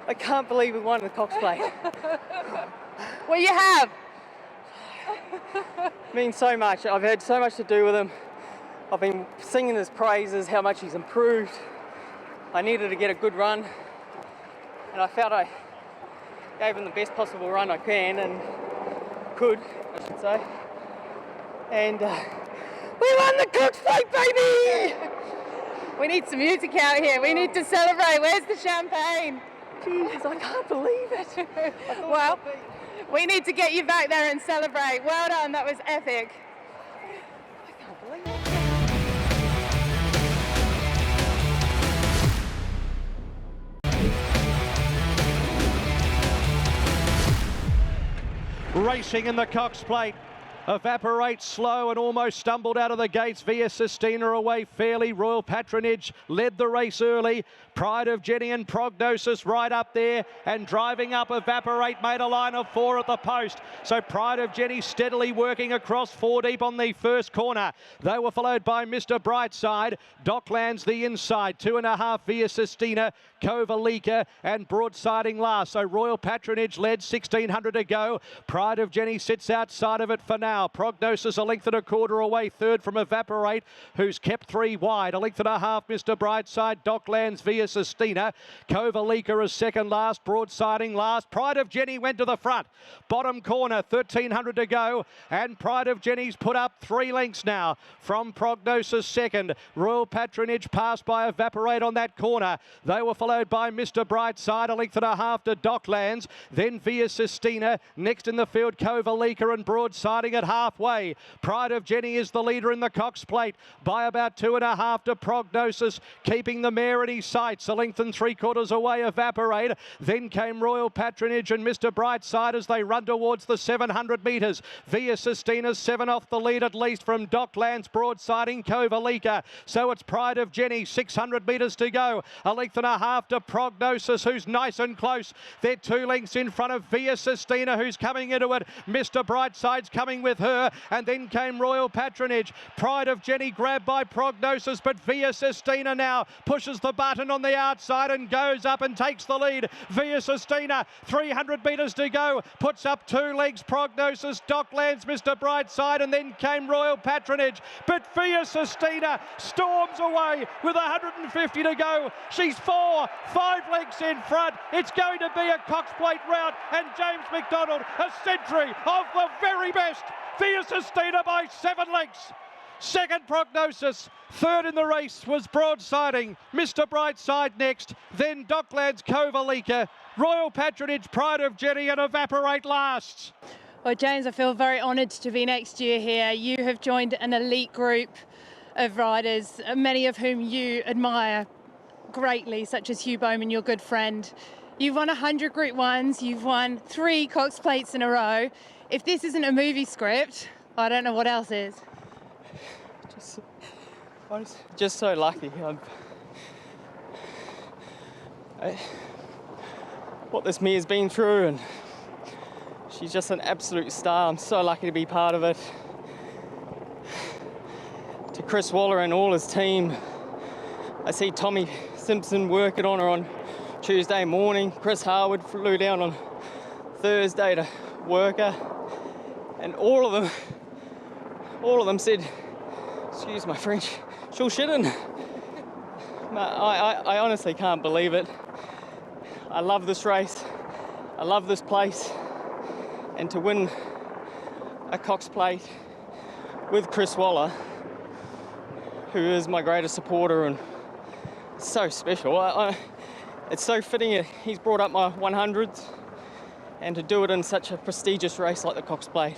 I can't believe we won the Cox Plate. Well, you have. It means so much. I've had so much to do with him. I've been singing his praises, how much he's improved. I needed to get a good run, and I felt I gave him the best possible run I can, and I should say. And we won the Cox Plate, baby! We need some music out here. We need to celebrate. Where's the champagne? Jesus, I can't believe it. Well, we need to get you back there and celebrate. Well done, that was epic. I can't believe it. Racing in the Cox Plate. Evaporates slow and almost stumbled out of the gates. Via Sistina away fairly. Royal Patronage led the race early. Pride of Jenny and Prognosis right up there, and driving up Evaporate made a line of 4 at the post. So Pride of Jenny steadily working across 4 deep on the first corner. They were followed by Mr. Brightside. Docklands the inside, 2.5 Via Sistina, Kovalika and Broadsiding last. So Royal Patronage led, 1600 to go. Pride of Jenny sits outside of it for now. Prognosis a length and a quarter away, third from Evaporate, who's kept 3 wide. A length and a half, Mr. Brightside. Docklands Via Sistina. Kovalika is second last. Broadsiding last. Pride of Jenny went to the front. Bottom corner, 1300 to go. And Pride of Jenny's put up 3 lengths now from Prognosis second. Royal Patronage passed by Evaporate on that corner. They were followed by Mr. Brightside, a length and a half to Docklands. Then Via Sistina. Next in the field, Kovalika and Broadsiding at halfway. Pride of Jenny is the leader in the Cox Plate by about 2.5 to Prognosis, keeping the mare in his sights. A length and 3/4 away, Evaporate. Then came Royal Patronage and Mr. Brightside as they run towards the 700 metres. Via Sistina's 7 off the lead at least from Docklands, Broadsiding, Kovalika. So it's Pride of Jenny, 600 metres to go. A length and a half to Prognosis, who's nice and close. They're 2 lengths in front of Via Sistina, who's coming into it. Mr. Brightside's coming with her, and then came Royal Patronage. Pride of Jenny grabbed by Prognosis, but Via Sistina now pushes the button on the outside and goes up and takes the lead. Via Sistina, 300 metres to go, puts up 2 legs. Prognosis, Docklands, Mr. Brightside, and then came Royal Patronage. But Via Sistina storms away with 150 to go. She's 5 lengths in front. It's going to be a Cox Plate rout, and James McDonald, a century of the very best. Via Sistina by 7 lengths. Second, Prognosis. Third in the race was Broadsiding. Mr. Brightside next. Then Docklands, Kovalika. Royal Patronage, Pride of Jetty and Evaporate last. Well, James, I feel very honoured to be next year here. You have joined an elite group of riders, many of whom you admire greatly, such as Hugh Bowman, your good friend. You've won 100 Group 1s, you've won 3 Cox Plates in a row. If this isn't a movie script, I don't know what else is. I'm just so lucky. What this Mia's been through, and she's just an absolute star. I'm so lucky to be part of it. To Chris Waller and all his team, I see Tommy Simpson working on her on Tuesday morning. Chris Harwood flew down on Thursday to work her, and all of them said, excuse my French, she'll shit in. I honestly can't believe it. I love this race. I love this place. And to win a Cox Plate with Chris Waller, who is my greatest supporter, and so special. It's so fitting he's brought up my 100s, and to do it in such a prestigious race like the Cox Plate,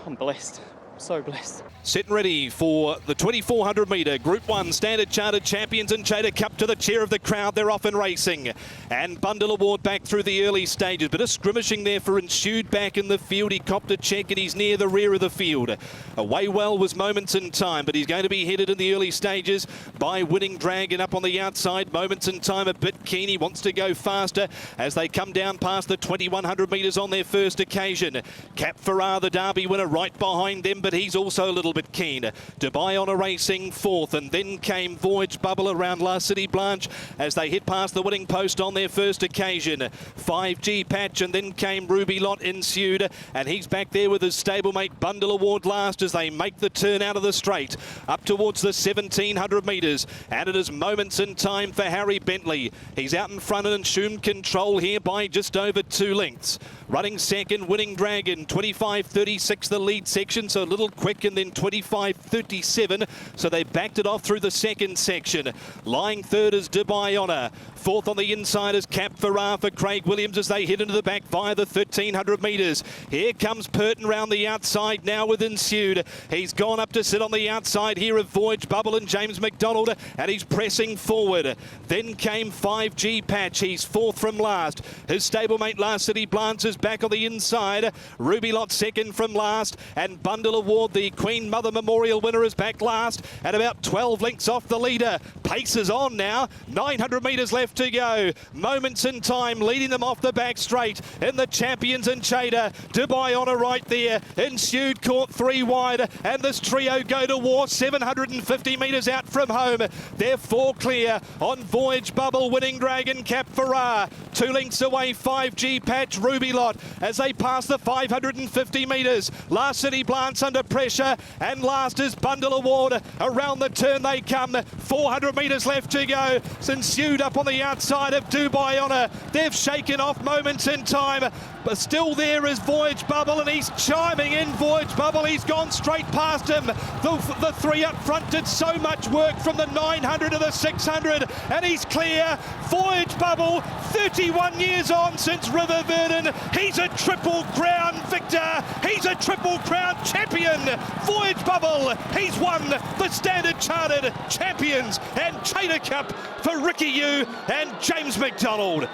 I'm blessed. So blessed. Set and ready for the 2400 metre Group 1 Standard Chartered Champions and Chater Cup. To the chair of the crowd, they're off and racing. And Bundle Award back through the early stages. Bit of skirmishing there for Ensued back in the field. He copped a check and he's near the rear of the field. Away well was Moments in Time, but he's going to be headed in the early stages by Winning Dragon up on the outside. Moments in Time a bit keen. He wants to go faster as they come down past the 2100 metres on their first occasion. Cap Farrar, the Derby winner, right behind them, but he's also a little bit keen. Dubai Honor Racing fourth, and then came Voyage Bubble around La City Blanche as they hit past the winning post on their first occasion. 5G Patch, and then came Ruby Lot Ensued, and he's back there with his stablemate Bundle Award last as they make the turn out of the straight up towards the 1700 metres, and it is Moments in Time for Harry Bentley. He's out in front and assumed control here by just over 2 lengths. Running second, Winning Dragon, 25.36 the lead section, so a little quick, and then 25.37, so they backed it off through the second section. Lying third is Dubai Honor. Fourth on the inside is Cap Farrar for Craig Williams as they head into the back via the 1300 metres. Here comes Purton round the outside now with Ensued. He's gone up to sit on the outside here of Voyage Bubble and James McDonald, and he's pressing forward. Then came 5G Patch. He's fourth from last. His stablemate La City Blanche is back on the inside. Ruby Lot second from last, and Bundle Award, the Queen Mother Memorial winner, is back last at about 12 lengths off the leader. Pace is on now. 900 metres left to go. Moments in Time leading them off the back straight in the Champions and Chater. Dubai Honor right there. Ensued caught 3 wide, and this trio go to war 750 metres out from home. They're 4 clear on Voyage Bubble, Winning Dragon, Cap Farrar. 2 lengths away, 5G Patch, Ruby Lot as they pass the 550 metres. La City Blanche under pressure, and last is Bundle Award. Around the turn they come. 400 metres left to go. Ensued up on the outside of Dubai Honor. They've shaken off Moments in Time, but still there is Voyage Bubble, and he's chiming in. Voyage Bubble, he's gone straight past him. The 3 up front did so much work from the 900 to the 600, and he's clear. Voyage Bubble, 31 years on since River Verdon. He's a Triple Crown victor. He's a Triple Crown champion. Voyage Bubble, he's won the Standard Chartered Champions and Chater Cup for Ricky Yu and James McDonald.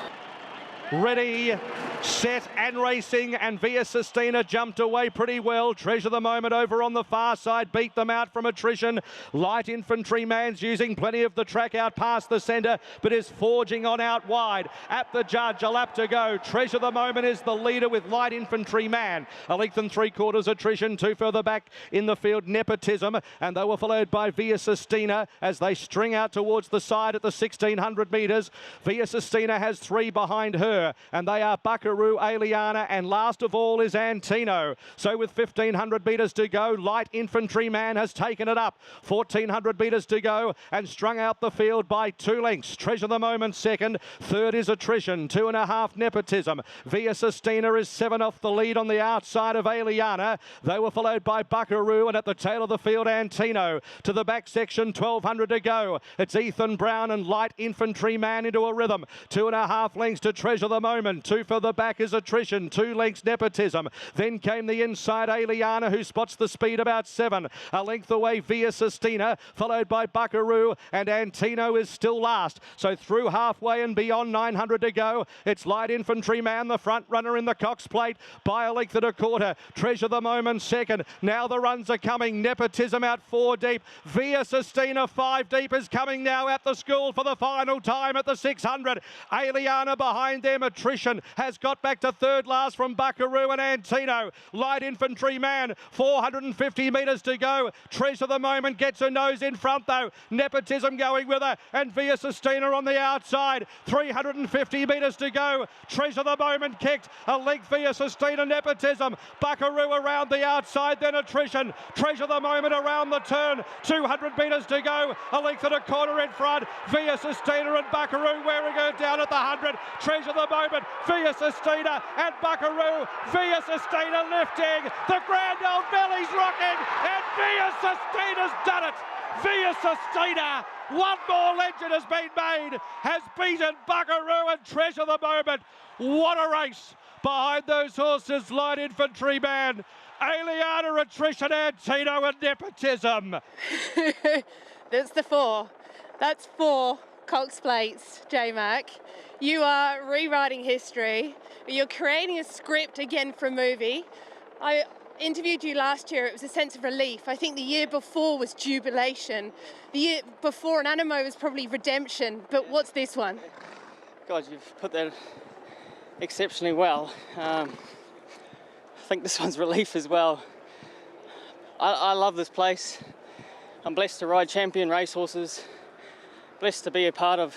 Ready, set and racing, and Via Sistina jumped away pretty well. Treasure the Moment over on the far side, beat them out from attrition. Light Infantry Man's using plenty of the track out past the centre, but is forging on out wide. At the judge, a lap to go. Treasure the Moment is the leader with Light Infantry Man. A length and 3/4 attrition. 2 further back in the field, Nepotism, and they were followed by Via Sistina as they string out towards the side at the 1600 metres. Via Sistina has 3 behind her, and they are Buckaroo Buckaroo, Aliana, and last of all is Antino. So with 1,500 metres to go, Light Infantryman has taken it up. 1,400 metres to go and strung out the field by 2 lengths. Treasure the Moment second. Third is Attrition. 2.5 Nepotism. Via Sistina is 7 off the lead on the outside of Aliana. They were followed by Buckaroo, and at the tail of the field, Antino. To the back section, 1,200 to go. It's Ethan Brown and Light Infantryman into a rhythm. 2.5 lengths to Treasure the Moment. 2 for the back is Attrition. 2 lengths Nepotism. Then came the inside Aliana, who spots the speed about 7. A length away Via Sistina, followed by Buckaroo, and Antino is still last. So through halfway and beyond, 900 to go. It's Light Infantryman, the front runner in the Cox Plate, by a length and a quarter. Treasure the Moment second. Now the runs are coming. Nepotism out 4 deep. Via Sistina 5 deep is coming now at the school for the final time at the 600. Aliana behind them. Attrition has got back to third last from Buckaroo and Antino. Light Infantryman, 450 metres to go. Treasure the Moment gets a nose in front though. Nepotism going with her, and Via Sistina on the outside. 350 metres to go. Treasure the Moment kicked. A length Via Sistina, Nepotism. Buckaroo around the outside, then Attrition. Treasure the Moment around the turn. 200 metres to go. A length and a quarter in front. Via Sistina and Buckaroo wearing her down at the 100. Treasure the Moment. Via Sistina and Buckaroo. Via Sistina lifting. The Grand Old Belly's rocking, and Via Sistina's done it. Via Sistina, one more legend has been made, has beaten Buckaroo and Treasure the Moment. What a race behind those horses. Light Infantryman, Aliana, Attrition, Antino and Nepotism. That's the 4. That's 4 Cox Plates, J-Mac. You are rewriting history. You're creating a script again for a movie. I interviewed you last year. It was a sense of relief. I think the year before was jubilation. The year before an Animo was probably redemption. But what's this one? God, you've put that exceptionally well. I think this one's relief as well. I love this place. I'm blessed to ride champion racehorses. Blessed to be a part of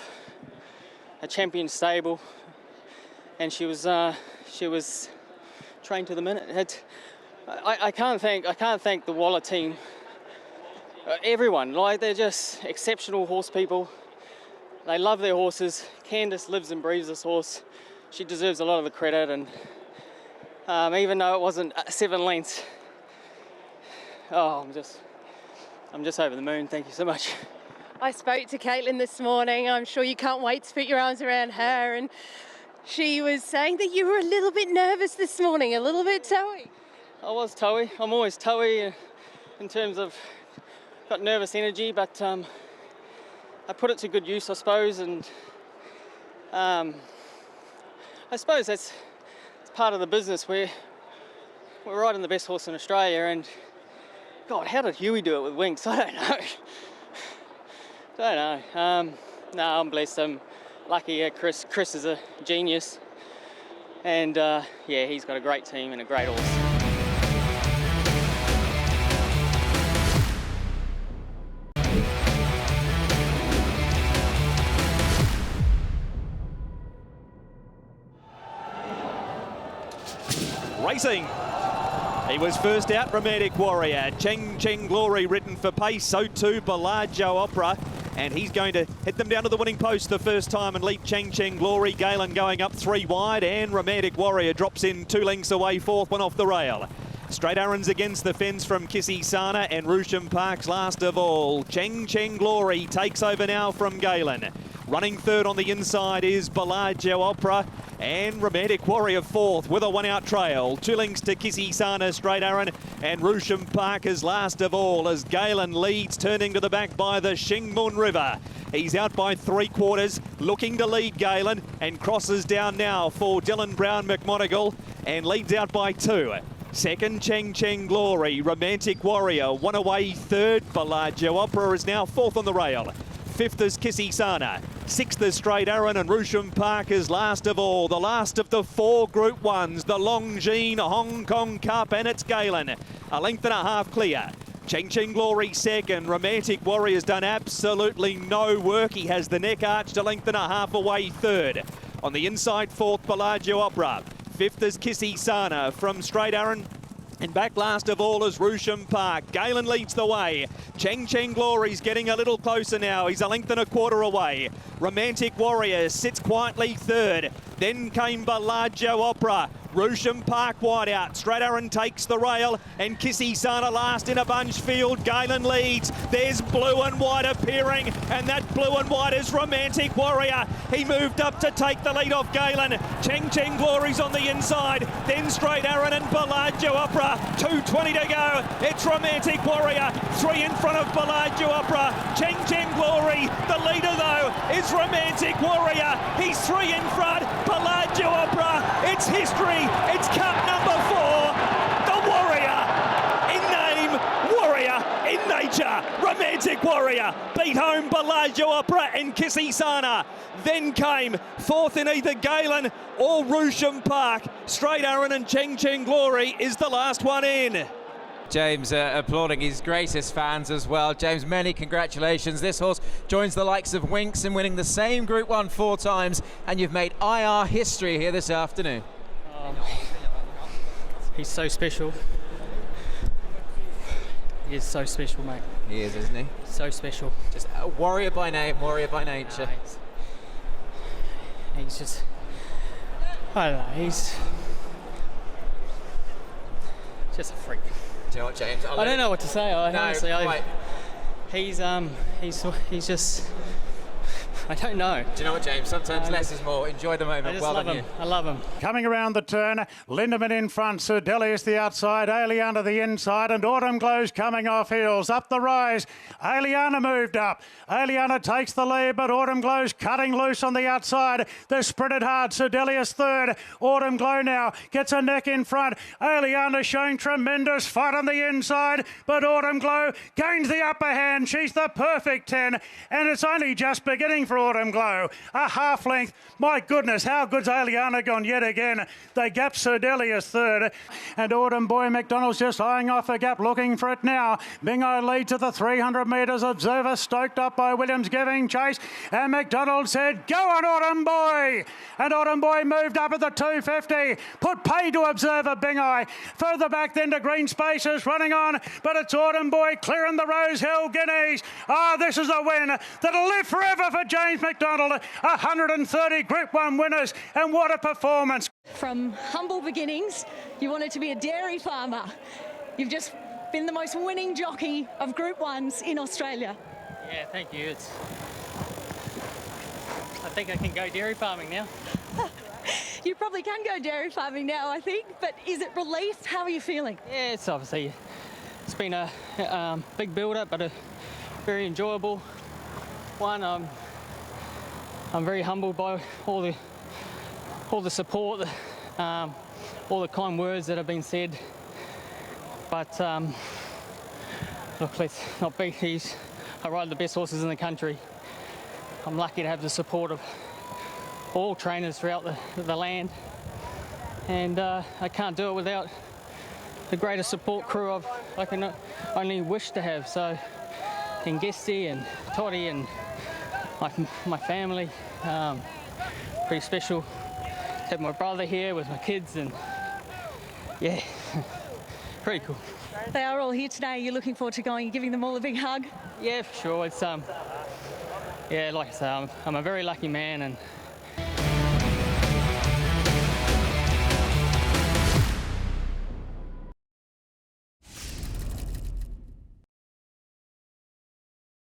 a champion stable. And she was trained to the minute. I can't thank the Waller team. Everyone, like, they're just exceptional horse people. They love their horses. Candice lives and breathes this horse. She deserves a lot of the credit, and even though it wasn't 7 lengths, I'm just over the moon. Thank you so much. I spoke to Caitlin this morning. I'm sure you can't wait to put your arms around her, and she was saying that you were a little bit nervous this morning, a little bit toey. I was toey. I'm always toey in terms of got nervous energy, but I put it to good use, I suppose, and I suppose it's part of the business. We're riding the best horse in Australia, and God, how did Huey do it with Winks? I don't know. No, I'm blessed. I'm lucky. Chris is a genius, and yeah, he's got a great team and a great horse. Racing. He was first out, Romantic Warrior. Cheng Cheng Glory ridden for pace, so too Bellagio Opera. And he's going to hit them down to the winning post the first time and lead Cheng Cheng Glory. Galen going up 3 wide, and Romantic Warrior drops in 2 lengths away, 4th one off the rail. Straight Aaron's against the fence from Kissy Sana, and Rusham Park's last of all. Cheng Cheng Glory takes over now from Galen. Running third on the inside is Bellagio Opera, and Romantic Warrior 4th with a 1-out trail. 2 lengths to Kissy Sana, Straight Aaron, and Rusham Park is last of all as Galen leads, turning to the back by the Shingmun River. He's out by 3/4, looking to lead Galen, and crosses down now for Dylan Brown McMonigal, and leads out by 2. Second, Cheng Cheng Glory. Romantic Warrior, 1 away. 3rd, Bellagio Opera is now 4th on the rail. 5th is Kissy Sana. 6th is Straight Aaron, and Rusham Park is last of all. The last of the 4 Group 1s, the Longines Hong Kong Cup, and it's Galen. 1.5 lengths clear. Cheng Cheng Glory 2nd. Romantic Warrior's done absolutely no work. He has the neck arched 1.5 lengths away. 3rd. On the inside, 4th, Bellagio Opera. Fifth is Kissy Sana from Straight Aaron. And back last of all is Rusham Park. Galen leads the way. Cheng Cheng Glory's getting a little closer now. He's a length and a quarter away. Romantic Warrior sits quietly third. Then came Bellagio Opera. Rusham Park wide out. Straight Aaron takes the rail. And Kissy Sana last in a bunch field. Galen leads. There's blue and white appearing. And that blue and white is Romantic Warrior. He moved up to take the lead off Galen. Cheng Cheng Glory's on the inside. Then Straight Aaron and Bellagio Opera. 2:20 to go. It's Romantic Warrior. 3 in front of Bellagio Opera. Cheng Cheng Glory. The leader though is Romantic Warrior. He's 3 in front. Bellagio Opera. It's history. It's cup number 4. The Warrior. In name, Warrior. In nature, Romantic Warrior. Beat home Bellagio Opera and Kissy Sana. Then came fourth in either Galen or Rusham Park. Straight Aaron and Cheng Cheng Glory is the last one in. James applauding his greatest fans as well. James, many congratulations. This horse joins the likes of Winks in winning the same Group 1 4 times, and you've made IR history here this afternoon. He's so special. He is so special, mate. He is, isn't he? So special. Just a warrior by name, warrior by nature. He's just, I don't know, he's just a freak. Do you know what, James? I don't know what to say. Honestly, he's just, I don't know. Do you know what, James? Sometimes less is more. Enjoy the moment. I just well love done, him. you. I love him. Coming around the turn, Lindemann in front, Sir Delius the outside, Aliana the inside, and Autumn Glow's coming off heels. Up the rise, Aliana moved up. Aliana takes the lead, but Autumn Glow's cutting loose on the outside. They're sprinted hard, Sir Delius third. Autumn Glow now gets a neck in front. Aliana showing tremendous fight on the inside, but Autumn Glow gains the upper hand. She's the perfect 10, and it's only just beginning for Autumn Glow. A half length. My goodness, how good's Aliana gone yet again? They gap Sir Delius third, and Autumn Boy McDonald's just eyeing off a gap, looking for it now. Bingo leads at the 300 metres. Observer stoked up by Williams giving chase, and McDonald said, "Go on, Autumn Boy!" And Autumn Boy moved up at the 250. Put pay to Observer Bingo. Further back then to Green Spaces running on, but it's Autumn Boy clearing the Rose Hill Guineas. This is a win that'll live forever for James McDonald. 130 Group 1 winners, and what a performance. From humble beginnings, you wanted to be a dairy farmer. You've just been the most winning jockey of Group 1s in Australia. Yeah, thank you. I think I can go dairy farming now. You probably can go dairy farming now, I think, but is it relief? How are you feeling? Yeah, it's been a big build-up, but a very enjoyable one. I'm very humbled by all the support, all the kind words that have been said. But look, let's not be. I ride the best horses in the country. I'm lucky to have the support of all trainers throughout the land, and I can't do it without the greatest support crew I can only wish to have. So, and Guesty and Toddy and my family, pretty special. Have my brother here with my kids, and yeah, pretty cool. They are all here today. You're looking forward to going and giving them all a big hug? Yeah, for sure. It's yeah, like I say, I'm a very lucky man, and